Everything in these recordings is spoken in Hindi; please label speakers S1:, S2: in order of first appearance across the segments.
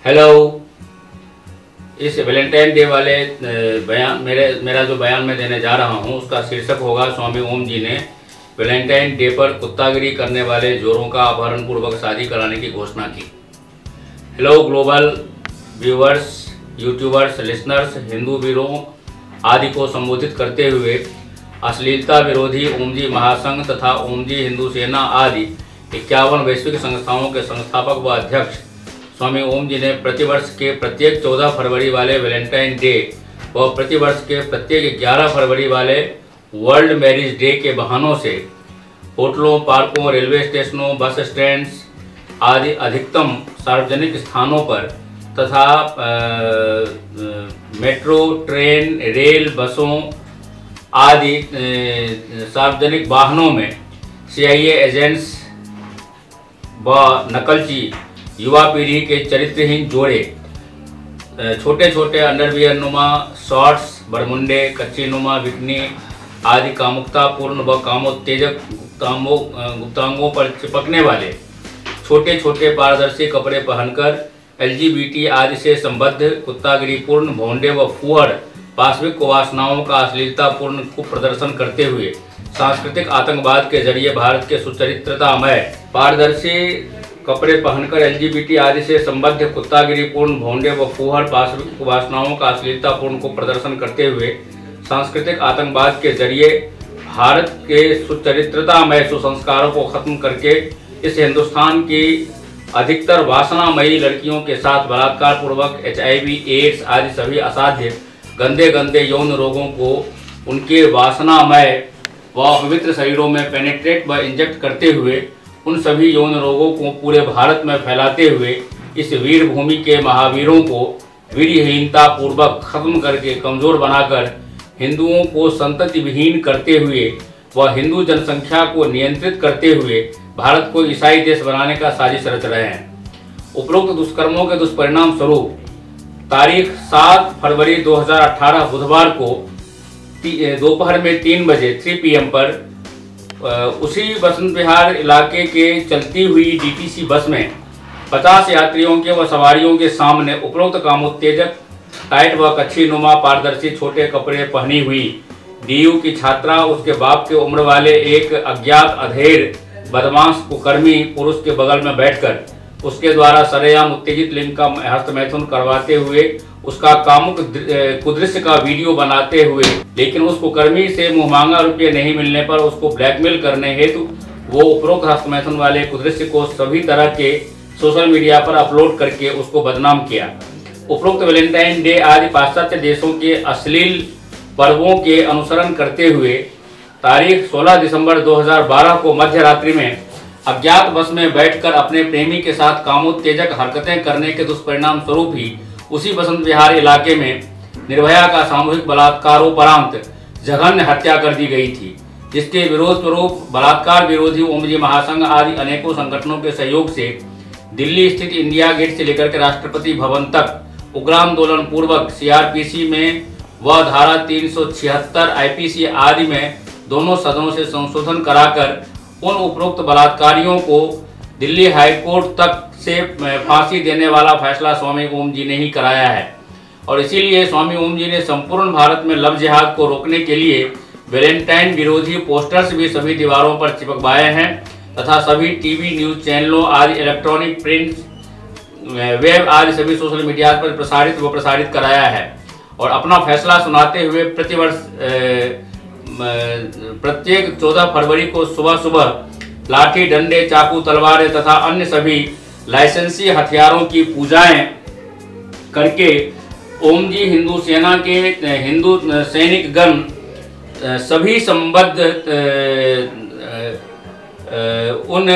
S1: हेलो। इस वैलेंटाइन डे वाले बयान मेरा जो बयान मैं देने जा रहा हूँ उसका शीर्षक होगा स्वामी ओम जी ने वैलेंटाइन डे पर कुत्तागिरी करने वाले जोरों का अपहरण पूर्वक शादी कराने की घोषणा की। Hello global viewers, YouTubers, listeners, Hindu वीरों आदि को संबोधित करते हुए अश्लीलता विरोधी ओम जी महासंघ तथा ओम जी हिंदू सेना आदि 51 वैश्विक संस्थाओं के संस्थापक व अध्यक्ष स्वामी ओम जी ने प्रतिवर्ष के प्रत्येक 14 फरवरी वाले वैलेंटाइन डे व प्रतिवर्ष के प्रत्येक 11 फरवरी वाले वर्ल्ड मैरिज डे के बहानों से होटलों, पार्कों, रेलवे स्टेशनों, बस स्टैंड्स आदि अधिकतम सार्वजनिक स्थानों पर तथा मेट्रो, ट्रेन, रेल, बसों आदि सार्वजनिक वाहनों में CIA एजेंट्स व नकलची युवा पीढ़ी के चरित्रहीन जोड़े छोटे छोटे अंडरवियर नुमा शॉर्ट्स, बरमुंडे, कच्ची नुमा बिकनी आदि कामुकतापूर्ण व कामोत्तेजक गुप्तांगों पर चिपकने वाले छोटे छोटे पारदर्शी कपड़े पहनकर LGBT आदि से संबद्ध कुत्तागिरीपूर्ण भोंडे व फुहड़ पाशविक वासनाओं का अश्लीलतापूर्ण कुप्रदर्शन करते हुए सांस्कृतिक आतंकवाद के जरिए भारत के सुचरित्रतामय पारदर्शी कपड़े पहनकर LGBT आदि से संबद्ध कुत्तागिरीपूर्ण भोंडे व फुहड़ पाशविक वासनाओं का अश्लीलतापूर्ण को प्रदर्शन करते हुए सांस्कृतिक आतंकवाद के जरिए भारत के सुचरित्रतामय सुसंस्कारों को खत्म करके इस हिंदुस्तान की अधिकतर वासनामयी लड़कियों के साथ बलात्कार पूर्वक HIV, एड्स आदि सभी असाध्य गंदे गंदे यौन रोगों को उनके वासनामय व अपवित्र शरीरों में पेनिट्रेट व इंजेक्ट करते हुए उन सभी यौन रोगों को पूरे भारत में फैलाते हुए इस वीर भूमि के महावीरों को वीरहीनता पूर्वक खत्म करके कमजोर बनाकर हिंदुओं को संतति विहीन करते हुए व हिंदू जनसंख्या को नियंत्रित करते हुए भारत को ईसाई देश बनाने का साजिश रच रहे हैं। उपरोक्त दुष्कर्मों के दुष्परिणाम स्वरूप तारीख 7 फरवरी 2018 बुधवार को दोपहर में 3 बजे 3 PM पर उसी बसंत विहार इलाके के चलती हुई DTC बस में 50 यात्रियों के व सवारियों के सामने उपरोक्त कामोत्तेजक टाइट व कच्छी नुमा पारदर्शी छोटे कपड़े पहनी हुई DU की छात्रा उसके बाप के उम्र वाले एक अज्ञात अधेड़ बदमाश कुकर्मी पुरुष के बगल में बैठकर उसके द्वारा सरेआम उत्तेजित लिंग का हस्तमैथुन करवाते हुए उसका कामुक कुदृश्य का वीडियो बनाते हुए, लेकिन उस कुकर्मी से मुहमांगा रुपये नहीं मिलने पर उसको ब्लैकमेल करने हेतु वो उपरोक्त हस्तमैथुन वाले कुदृश्य को सभी तरह के सोशल मीडिया पर अपलोड करके उसको बदनाम किया। उपरोक्त वैलेंटाइन डे आदि पाश्चात्य देशों के अश्लील पर्वों के अनुसरण करते हुए तारीख 16 दिसंबर 2012 को मध्य रात्रि में अज्ञात बस में बैठकर अपने प्रेमी के साथ कामोत्तेजक हरकतें करने के दुष्परिणाम स्वरूप ही उसी बसंत विहार इलाके में निर्भया का सामूहिक बलात्कारोपरांत जघन्य हत्या कर दी गई थी, जिसके विरोध स्वरूप बलात्कार विरोधी ओम जी महासंघ आदि अनेकों संगठनों के सहयोग से दिल्ली स्थित इंडिया गेट से लेकर के राष्ट्रपति भवन तक उग्र आंदोलन पूर्वक CRPC में व धारा 376 IPC आदि में दोनों सदनों से संशोधन कराकर उन उपरोक्त बलात्कारियों को दिल्ली हाईकोर्ट तक से फांसी देने वाला फैसला स्वामी ओम जी ने ही कराया है। और इसीलिए स्वामी ओम जी ने संपूर्ण भारत में लव जिहाद को रोकने के लिए वैलेंटाइन विरोधी पोस्टर्स भी सभी दीवारों पर चिपकवाए हैं तथा सभी TV न्यूज चैनलों आदि इलेक्ट्रॉनिक प्रिंट वेब आदि सभी सोशल मीडिया पर प्रसारित कराया है। और अपना फैसला सुनाते हुए प्रतिवर्ष प्रत्येक 14 फरवरी को सुबह सुबह लाठी, डंडे, चाकू, तलवारें तथा अन्य सभी लाइसेंसी हथियारों की पूजाएं करके ओम जी हिंदू सेना के हिंदू सैनिक गण सभी संबद्ध उन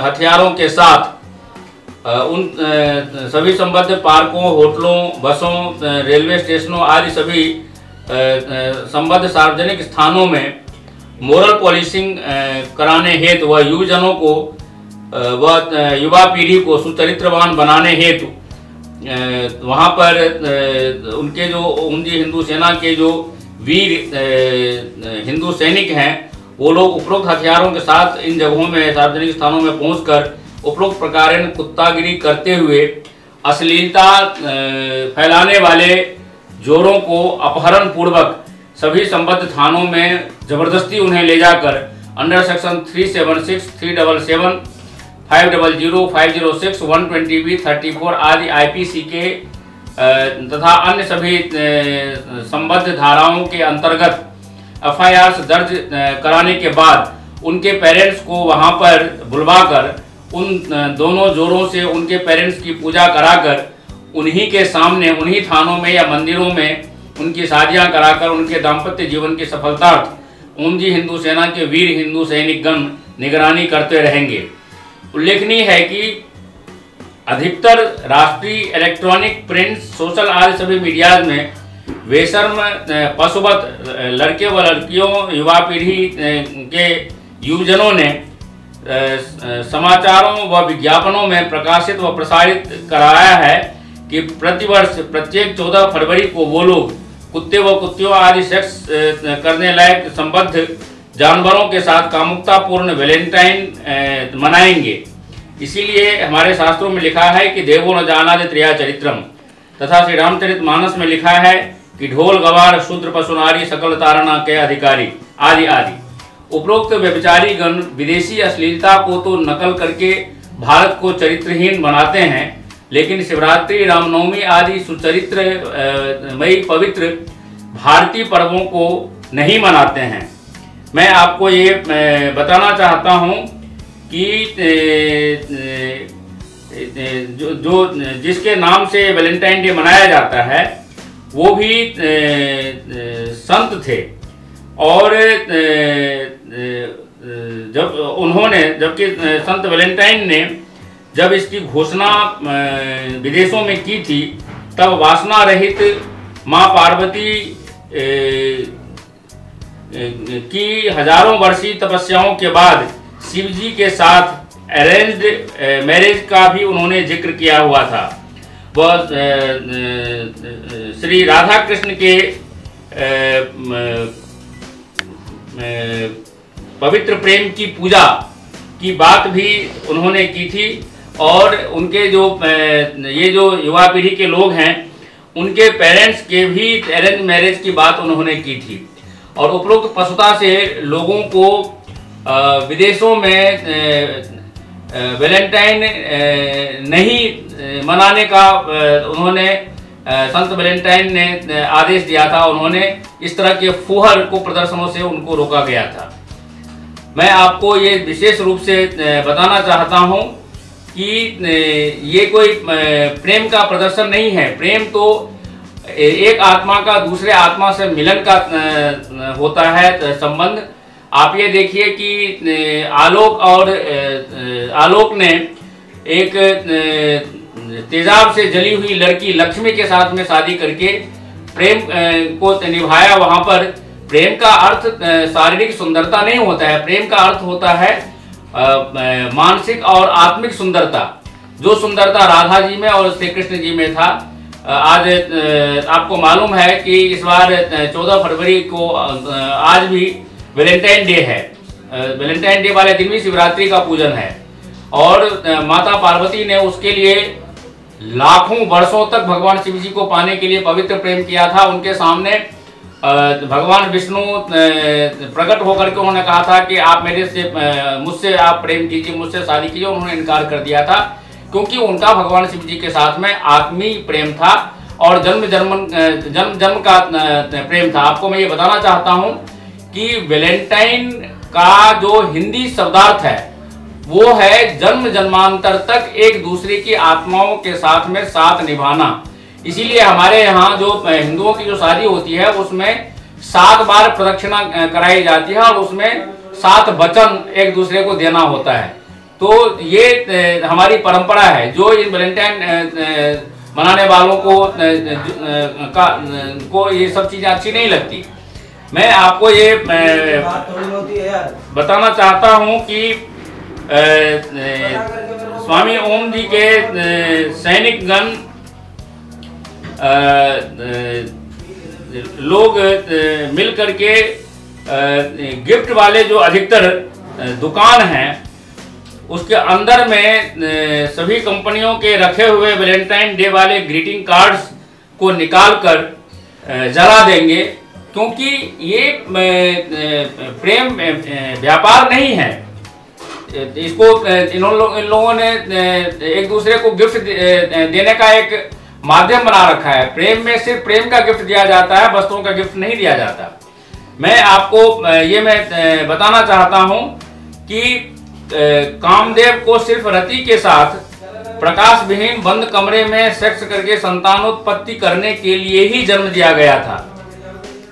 S1: हथियारों के साथ उन सभी संबद्ध पार्कों, होटलों, बसों, रेलवे स्टेशनों आदि सभी संबद्ध सार्वजनिक स्थानों में मोरल पॉलिशिंग कराने हेतु व युवजनों को व युवा पीढ़ी को सुचरित्रवान बनाने हेतु वहाँ पर उनके जो ओम जी हिंदू सेना के जो वीर हिंदू सैनिक हैं वो लोग उपरोक्त हथियारों के साथ इन जगहों में सार्वजनिक स्थानों में पहुंचकर उपरोक्त प्रकार कुत्तागिरी करते हुए अश्लीलता फैलाने वाले जोरों को अपहरण पूर्वक सभी संबद्ध थानों में जबरदस्ती उन्हें ले जाकर अंडर सेक्शन 376, 377, 500, 506, 120B, 34 आदि IPC के तथा अन्य सभी संबद्ध धाराओं के अंतर्गत FIR दर्ज कराने के बाद उनके पेरेंट्स को वहां पर बुलवाकर उन दोनों जोरों से उनके पेरेंट्स की पूजा कराकर उन्हीं के सामने, उन्हीं थानों में या मंदिरों में उनकी शादियां कराकर उनके दाम्पत्य जीवन की सफलतार्थ ओमजी हिंदू सेना के वीर हिंदू सैनिकगण निगरानी करते रहेंगे। उल्लेखनीय है कि अधिकतर राष्ट्रीय इलेक्ट्रॉनिक, प्रिंट, सोशल आदि सभी मीडियाज में बेशर्म पशुवत लड़के व लड़कियों, युवा पीढ़ी के युवजनों ने समाचारों व विज्ञापनों में प्रकाशित व प्रसारित कराया है कि प्रतिवर्ष प्रत्येक 14 फरवरी को वो लोग कुत्ते व कुत्तियों आदि सेक्स करने लायक संबद्ध जानवरों के साथ कामुकतापूर्ण वैलेंटाइन मनाएंगे। इसीलिए हमारे शास्त्रों में लिखा है कि देवो न जानादि त्रिया चरित्रम, तथा श्री रामचरितमानस में लिखा है कि ढोल गवार शूद्र पशु नारी सकल तारणा के अधिकारी आदि आदि। उपरोक्त व्यभिचारी गण विदेशी अश्लीलता को तो नकल करके भारत को चरित्रहीन बनाते हैं, लेकिन शिवरात्रि, रामनवमी आदि सुचरित्र मई पवित्र भारतीय पर्वों को नहीं मनाते हैं। मैं आपको ये बताना चाहता हूँ कि जो जिसके नाम से वैलेंटाइन डे मनाया जाता है वो भी संत थे, और जब उन्होंने, जबकि संत वैलेंटाइन ने जब इसकी घोषणा विदेशों में की थी, तब वासना रहित माँ पार्वती की हजारों वर्षीय तपस्याओं के बाद शिव जी के साथ अरेंज्ड मैरिज का भी उन्होंने जिक्र किया हुआ था। वह श्री राधा कृष्ण के पवित्र प्रेम की पूजा की बात भी उन्होंने की थी, और उनके जो ये जो युवा पीढ़ी के लोग हैं उनके पेरेंट्स के भी अरेंज मैरिज की बात उन्होंने की थी। और उपरोक्त पशुता से लोगों को विदेशों में वैलेंटाइन नहीं मनाने का उन्होंने संत वैलेंटाइन ने आदेश दिया था। उन्होंने इस तरह के फुहर को प्रदर्शनों से उनको रोका गया था। मैं आपको ये विशेष रूप से बताना चाहता हूँ कि ये कोई प्रेम का प्रदर्शन नहीं है। प्रेम तो एक आत्मा का दूसरे आत्मा से मिलन का होता है संबंध। आप ये देखिए कि आलोक और आलोक ने एक तेजाब से जली हुई लड़की लक्ष्मी के साथ में शादी करके प्रेम को निभाया। वहाँ पर प्रेम का अर्थ शारीरिक सुंदरता नहीं होता है, प्रेम का अर्थ होता है मानसिक और आत्मिक सुंदरता। जो सुंदरता राधा जी में और श्री कृष्ण जी में था। आज आपको मालूम है कि इस बार 14 फरवरी को आज भी वैलेंटाइन डे है। वैलेंटाइन डे वाले दिन भी शिवरात्रि का पूजन है, और माता पार्वती ने उसके लिए लाखों वर्षों तक भगवान शिव जी को पाने के लिए पवित्र प्रेम किया था। उनके सामने भगवान विष्णु प्रकट होकर के उन्होंने कहा था कि आप मुझसे आप प्रेम कीजिए, मुझसे शादी कीजिए। उन्होंने इनकार कर दिया था, क्योंकि उनका भगवान शिव जी के साथ में आत्मीय प्रेम था और जन्म जन्म का प्रेम था। आपको मैं ये बताना चाहता हूँ कि वैलेंटाइन का जो हिंदी शब्दार्थ है वो है जन्म जन्मांतर तक एक दूसरे की आत्माओं के साथ में साथ निभाना। इसीलिए हमारे यहाँ जो हिंदुओं की जो शादी होती है उसमें 7 बार प्रदक्षिणा कराई जाती है, और उसमें 7 वचन एक दूसरे को देना होता है। तो ये हमारी परंपरा है। जो इन वैलेंटाइन मनाने वालों को ये सब चीजें अच्छी नहीं लगती। मैं आपको ये बताना चाहता हूँ कि स्वामी ओम जी के सैनिकगण लोग मिल करके गिफ्ट वाले जो अधिकतर दुकान हैं उसके अंदर में सभी कंपनियों के रखे हुए वैलेंटाइन डे वाले ग्रीटिंग कार्ड्स को निकाल कर जला देंगे, क्योंकि ये प्रेम व्यापार नहीं है। इसको इन लोगों ने एक दूसरे को गिफ्ट देने का एक माध्यम बना रखा है। प्रेम में सिर्फ प्रेम का गिफ्ट दिया जाता है, वस्तुओं का गिफ्ट नहीं दिया जाता। मैं आपको ये मैं बताना चाहता हूँ कि कामदेव को सिर्फ रति के साथ प्रकाश विहीन बंद कमरे में सेक्स करके संतानोत्पत्ति करने के लिए ही जन्म दिया गया था,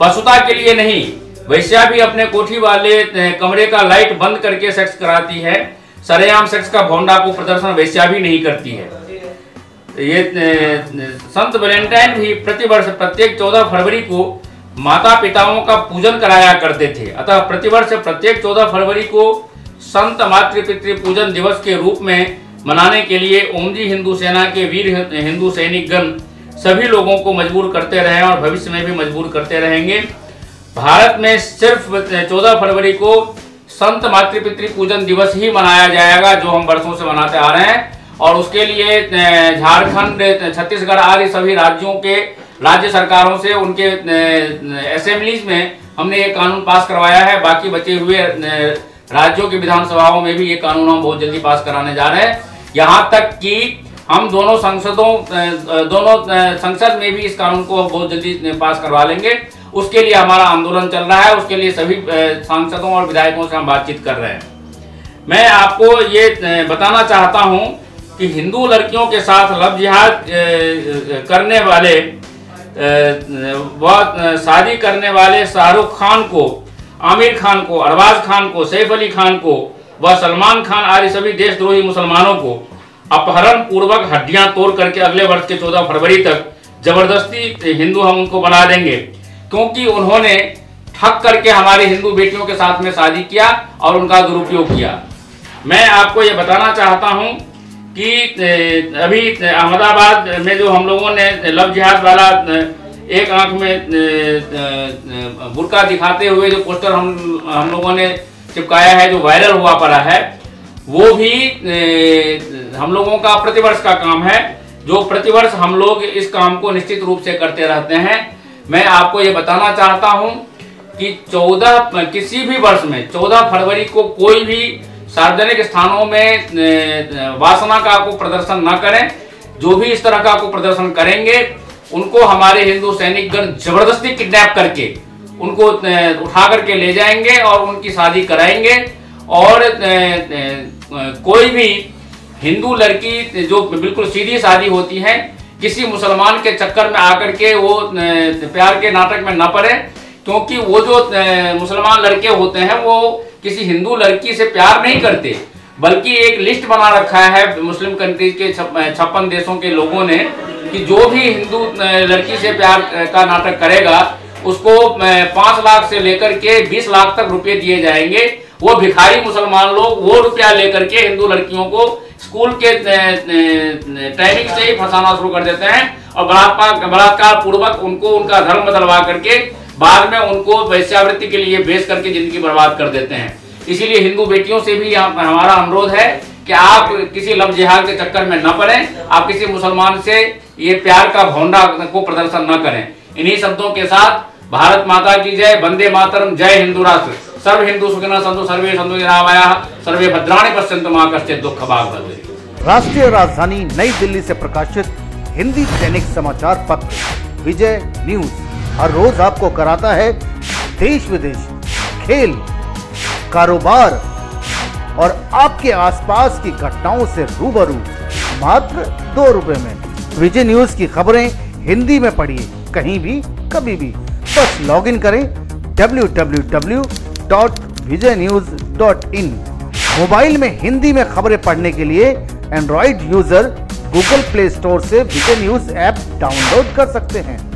S1: पशुता के लिए नहीं। वैश्या भी अपने कोठी वाले कमरे का लाइट बंद करके सेक्स कराती है। सरेआम सेक्स का भोंडा को प्रदर्शन वैश्या भी नहीं करती है। ये संत वैलेंटाइन भी प्रतिवर्ष प्रत्येक 14 फरवरी को माता पिताओं का पूजन कराया करते थे। अतः प्रतिवर्ष प्रत्येक 14 फरवरी को संत मातृपितृ पूजन दिवस के रूप में मनाने के लिए ओमजी हिंदू सेना के वीर हिंदू सैनिकगण सभी लोगों को मजबूर करते रहे और भविष्य में भी मजबूर करते रहेंगे। भारत में सिर्फ 14 फरवरी को संत मातृपितृ पूजन दिवस ही मनाया जाएगा, जो हम वर्षों से मनाते आ रहे हैं। और उसके लिए झारखंड, छत्तीसगढ़ आदि सभी राज्यों के राज्य सरकारों से उनके असेंबलीज में हमने ये कानून पास करवाया है। बाकी बचे हुए राज्यों की विधानसभाओं में भी ये कानून हम बहुत जल्दी पास कराने जा रहे हैं। यहाँ तक कि हम दोनों संसद में भी इस कानून को बहुत जल्दी पास करवा लेंगे। उसके लिए हमारा आंदोलन चल रहा है, उसके लिए सभी सांसदों और विधायकों से हम बातचीत कर रहे हैं। मैं आपको ये बताना चाहता हूँ कि हिंदू लड़कियों के साथ लव जिहाद करने वाले व शादी करने वाले शाहरुख खान को, आमिर खान को, अरबाज खान को, सैफ अली खान को व सलमान खान आदि सभी देशद्रोही मुसलमानों को अपहरण पूर्वक हड्डियां तोड़ करके अगले वर्ष के 14 फरवरी तक जबरदस्ती हिंदू हम उनको बना देंगे, क्योंकि उन्होंने ठग करके हमारी हिंदू बेटियों के साथ में शादी किया और उनका दुरुपयोग किया। मैं आपको ये बताना चाहता हूँ कि अभी अहमदाबाद में जो हम लोगों ने लव जिहाद वाला एक आंख में बुर्का दिखाते हुए जो पोस्टर हम लोगों ने चिपकाया है, जो वायरल हुआ पड़ा है, वो भी हम लोगों का प्रतिवर्ष का काम है, जो प्रतिवर्ष हम लोग इस काम को निश्चित रूप से करते रहते हैं। मैं आपको ये बताना चाहता हूँ कि किसी भी वर्ष में 14 फरवरी को कोई भी सार्वजनिक स्थानों में वासना का को प्रदर्शन न करें। जो भी इस तरह का को प्रदर्शन करेंगे उनको हमारे हिंदू सैनिकगण जबरदस्ती किडनैप करके उनको उठा करके ले जाएंगे और उनकी शादी कराएंगे। और कोई भी हिंदू लड़की जो बिल्कुल सीधी शादी होती है, किसी मुसलमान के चक्कर में आकर के वो प्यार के नाटक में न पड़े, क्योंकि वो जो मुसलमान लड़के होते हैं वो किसी हिंदू लड़की से प्यार नहीं करते, बल्कि एक लिस्ट बना रखा है मुस्लिम कंट्रीज के 56 देशों के लोगों ने कि जो भी हिंदू लड़की से प्यार का नाटक करेगा उसको 5 लाख से लेकर के 20 लाख तक रुपए दिए जाएंगे। वो भिखारी मुसलमान लोग वो रुपया लेकर के हिंदू लड़कियों को स्कूल के ट्रेनिंग से ही फंसाना शुरू कर देते हैं और बलात्कार पूर्वक उनको उनका धर्म बदलवा करके बाद में उनको वैश्यावृत्ति के लिए बेच करके जिंदगी बर्बाद कर देते हैं। इसीलिए हिंदू बेटियों से भी हमारा अनुरोध है कि आप किसी लव जिहाद के चक्कर में न पड़ें, आप किसी मुसलमान से ये प्यार का भोंडा को प्रदर्शन न करें। इन्हीं शब्दों के साथ भारत माता की जय, वंदे मातरम, जय हिंदू राष्ट्र, सर्व हिंदू सुखिनः सन्तु सर्वे सन्तु निरामयाः, सर्वे भद्राणि पश्यन्तु मा कश्चित् दुःखभाग् भवेत्।
S2: राष्ट्रीय राजधानी नई दिल्ली से प्रकाशित हिंदी दैनिक समाचार पत्र विजय न्यूज हर रोज आपको कराता है देश विदेश, खेल, कारोबार और आपके आसपास की घटनाओं से रूबरू मात्र 2 रुपए में। विजय न्यूज की खबरें हिंदी में पढ़िए कहीं भी कभी भी। बस लॉगिन करें www.vijaynews.in। मोबाइल में हिंदी में खबरें पढ़ने के लिए Android user Google play store से विजय न्यूज ऐप डाउनलोड कर सकते हैं।